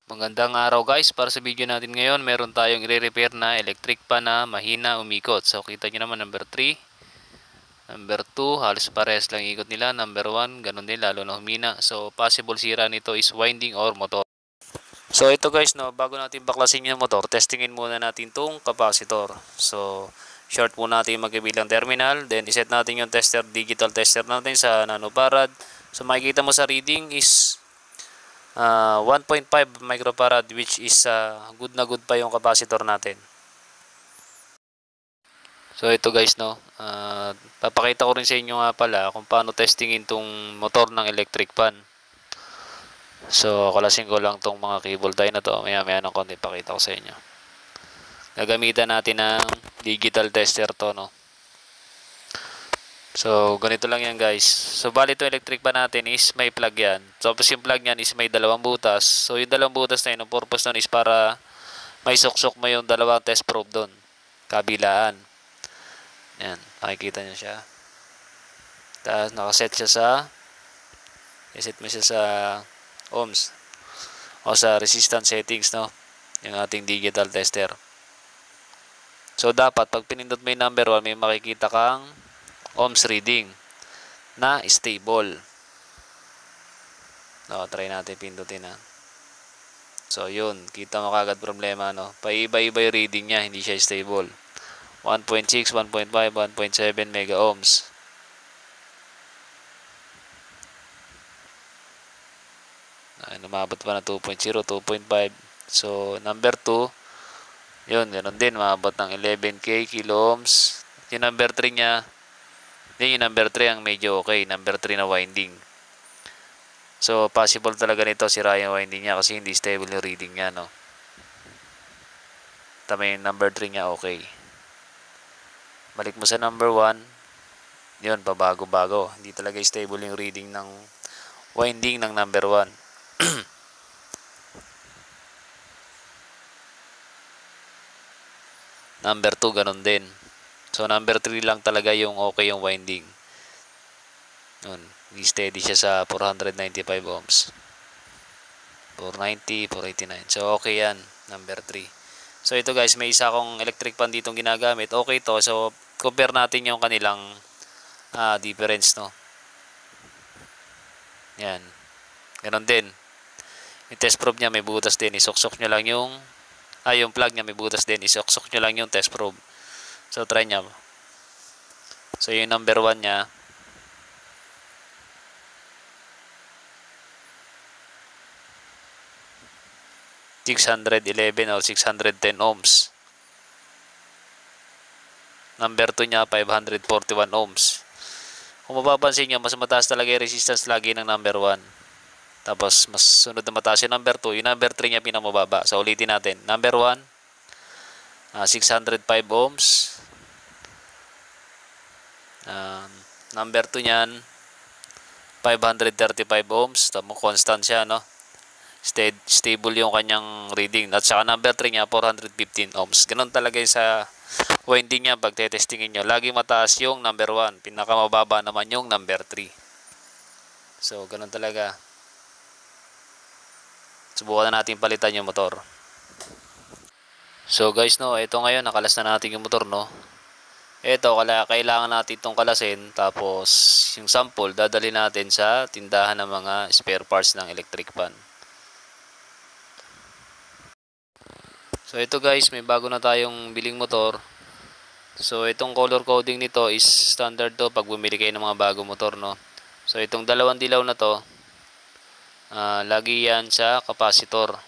Magandang araw guys, para sa video natin ngayon meron tayong i-repair na electric pan na mahina umikot. So kita nyo naman number 3, number 2 halos parehas lang ikot nila, number 1 ganun din lalo na humina. So possible sira nito is winding or motor. So ito guys, no, bago natin baklasin yung motor, testingin muna natin tong capacitor. So short muna natin magkabilang terminal, then iset natin yung tester, digital tester natin sa nanofarad. So makikita mo sa reading is 1.5 microfarad, which is good na good pa yung capacitor natin. So ito guys, no, papakita ko rin sa inyo nga pala kung paano testingin tong motor ng electric pan. So kalasin ko lang tong mga cable tie na to, maya maya ng konti pakita ko sa inyo. Gagamitan natin ng digital tester to, no. So ganito lang yan guys. So bali ito electric pan natin is may plug yan. So tapos yung plug yan is may dalawang butas. So yung dalawang butas na yun, ang purpose nun is para may suksok mo yung dalawang test probe doon, kabilaan. Yan, makikita nyo siya. Tapos nakaset siya sa, iset mo siya sa ohms o sa resistance settings, no, yung ating digital tester. So dapat pag pinindot mo yung number 1, may makikita kang ohms reading na stable. No, try natin pindutin na. So yun, kita mo kagad problema, no. Paiba-iba yung reading niya, hindi siya stable. 1.6, 1.5, 1.7 mega ohms. Umabot pa na 2.0, 2.5. So number 2, yun, ganoon din, umabot ng 11k kilo ohms. Yung number 3 niya, yung number 3 ang medyo okay, number 3 na winding. So possible talaga nito sira yung winding niya kasi hindi stable yung reading niya, no. Tama yung number 3 niya, okay. Balik mo sa number 1, yun, pabago-bago. Hindi talaga stable yung reading ng winding ng number 1. Number 2 ganun din. So number 3 lang talaga yung okay yung winding. Yun, steady siya sa 495 ohms. 490, 489. So okay yan, number 3. So ito guys, may isa akong electric pan ditong ginagamit. Okay to. So compare natin yung kanilang difference, no. Yan. Ganon din. Yung test probe niya may butas din. Isuksok nyo lang yung yung plug niya may butas din. Isuksok nyo lang yung test probe. So try nyo. So yung number 1 niya, (611) or 610 ohms. Number 2 niya 541 ohms. Kung mapapansin niyo, mas mataas talaga yung resistance lagi ng number 1. Tapos mas sunod na mataas yung number 2, yung number 3 niya pinamababa. So ulitin natin. Number 1, 605 ohms. Number 2 niyan 535 ohms. Tamo constant siya, no. Stable yung kanyang reading. At saka number 3 niya 415 ohms. Ganun talaga yung sa winding niya pag tetestingin nyo. Lagi mataas yung number 1. Pinakamababa naman yung number 3. So ganun talaga. Subukan na natin palitan yung motor. So guys, no, ito ngayon nakalas na natin yung motor, no. Ito, kailangan natin itong kalasin. Tapos yung sample dadali natin sa tindahan ng mga spare parts ng electric pan. So ito guys, may bago na tayong biling motor. So itong color coding nito is standard to pag bumili kayo ng mga bagong motor, no. So itong dalawang dilaw na to, lagi yan sa capacitor.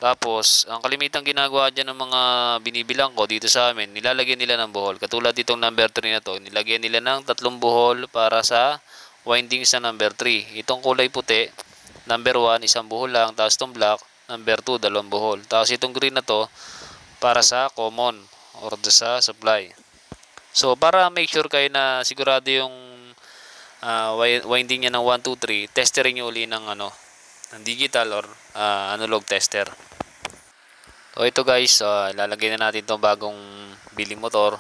Tapos ang kalimitang ginagawa dyan ng mga binibilang ko dito sa amin, nilalagyan nila ng buhol. Katulad ditong number 3 na to, nilagyan nila ng 3 buhol para sa windings na number 3. Itong kulay puti, number 1, isang buhol lang. Tapos itong black, number 2, 2 buhol. Tapos itong green na to, para sa common or sa supply. So para make sure kayo na sigurado yung winding niya ng 1, 2, 3, testerin nyo uli ng ng digital or analog tester. So ito guys, ilalagay na natin itong bagong biling motor.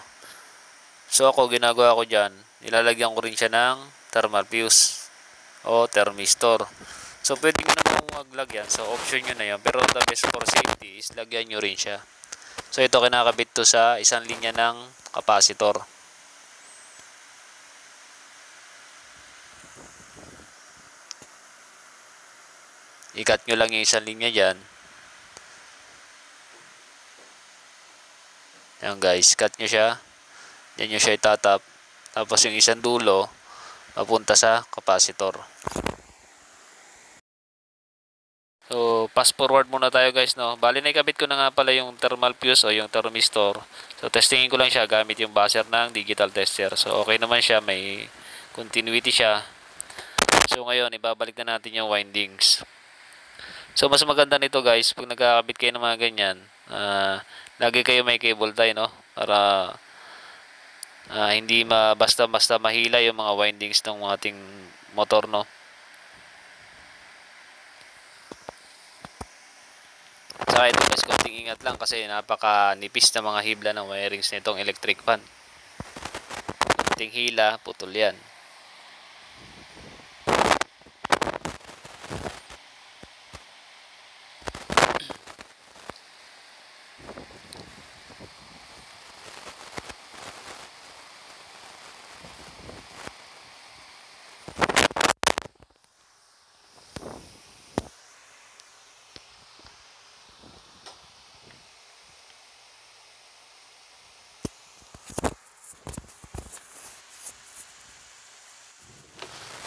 So ako, ginagawa ko dyan, nilalagyan ko rin siya ng thermal fuse o thermistor. So, pwede nyo naman maglagyan. So, option nyo na yan. Pero the best for safety is lagyan nyo rin siya. So, ito kinakabit to sa isang linya ng capacitor. I-cut nyo lang yung isang linya dyan. Ayan guys, cut nyo siya. Yan nyo siya itatap. Tapos yung isang dulo, mapunta sa capacitor. So, fast forward muna tayo guys, no. Bali na ikabit ko na nga pala yung thermal fuse o yung thermistor. So, testingin ko lang siya gamit yung buzzer ng digital tester. So, okay naman siya, may continuity siya. So, ngayon, ibabalik na natin yung windings. So, mas maganda nito guys, pag nagkakabit kayo ng mga ganyan, lagi kayo may cable tie, no? Para hindi basta-basta mahila yung mga windings ng ating motor, no? Saka ito guys, konting ingat lang kasi napaka-nipis na mga hibla ng wirings nitong electric fan. Konting hila, putol yan.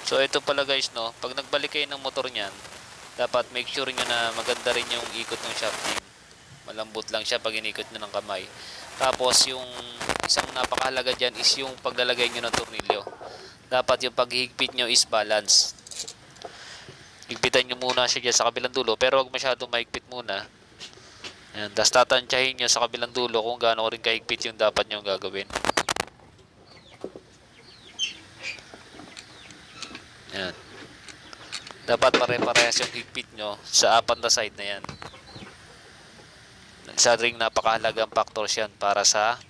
So ito pala guys, no, pag nagbalik kayo ng motor niyan, dapat make sure nyo na maganda rin yung ikot ng shafting. Malambot lang siya pag inikot nyo ng kamay. Tapos yung isang napakahalaga dyan is yung paglalagay nyo ng tornilyo. Dapat yung paghihigpit nyo is balance. Higpitan nyo muna siya dyan sa kabilang dulo, pero huwag masyadong mahigpit muna. Ayan, tapos tatansyahin nyo sa kabilang dulo kung gaano rin kahigpit yung dapat nyo gagawin. Ayan. Dapat pare-parehas yung higpit nyo sa up and the side na yan. Isa ring napakahalagang factors yan para sa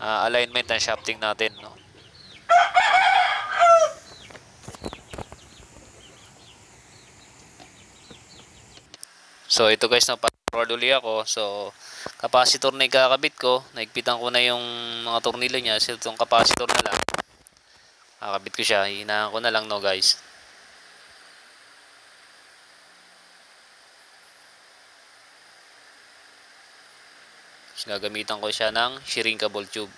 alignment ng shafting natin, no? So ito guys, forward uli ako. So capacitor na ikakabit ko, naigpitan ko na yung mga tornilyo niya. So itong capacitor na lang, kakabit ko siya, hinahan ko na lang, no guys. So, gagamitan ko siya ng shrinkable tube.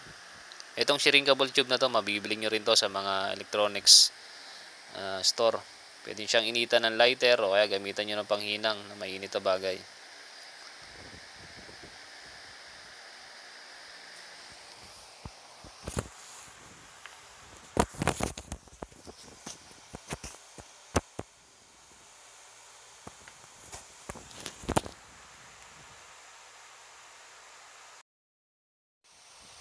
Itong shrinkable tube na to, mabibili nyo rin to sa mga electronics store. Pwede siyang initan ng lighter o kaya gamitan nyo ng panghinang na mainit na bagay.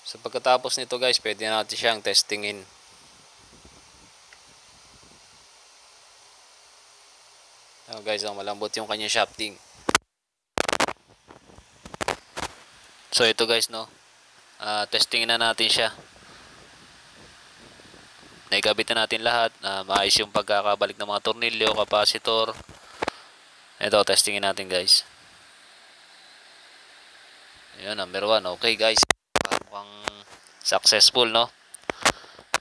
So pagkatapos nito guys, pwede natin siyang testingin. Guys, malambot yung kanyang shafting. So ito guys, no, testingin na natin siya. Naikabit na natin lahat. Maayos yung pagkakabalik ng mga tornilyo, capacitor. Ito, testingin natin guys. Ayan, number 1. Okay guys, mukhang successful, no?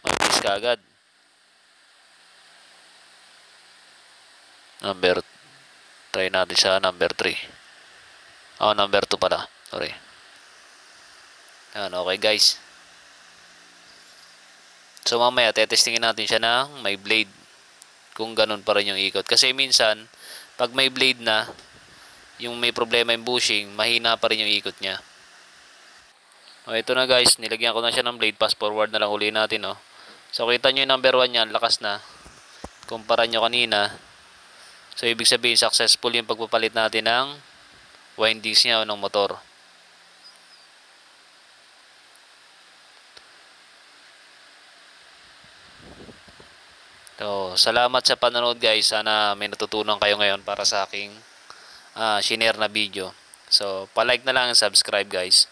Mabilis ka agad. Try natin sa number 3. Number 2 pala. Sorry. Ayan, okay guys. So mamaya tetestingin natin siya ng may blade. Kung ganun pa rin yung ikot. Kasi minsan, pag may blade na, yung may problema yung bushing, mahina pa rin yung ikot niya. Ito na guys, nilagyan ko na siya ng blade. Fast forward na lang uli natin, no. So kita nyo yung number 1 niyan, lakas na. Kumpara nyo kanina. So ibig sabihin successful yung pagpapalit natin ng windings niya o ng motor. So, salamat sa panonood guys. Sana may natutunan kayo ngayon para sa aking shinare na video. So, pa-like na lang and subscribe guys.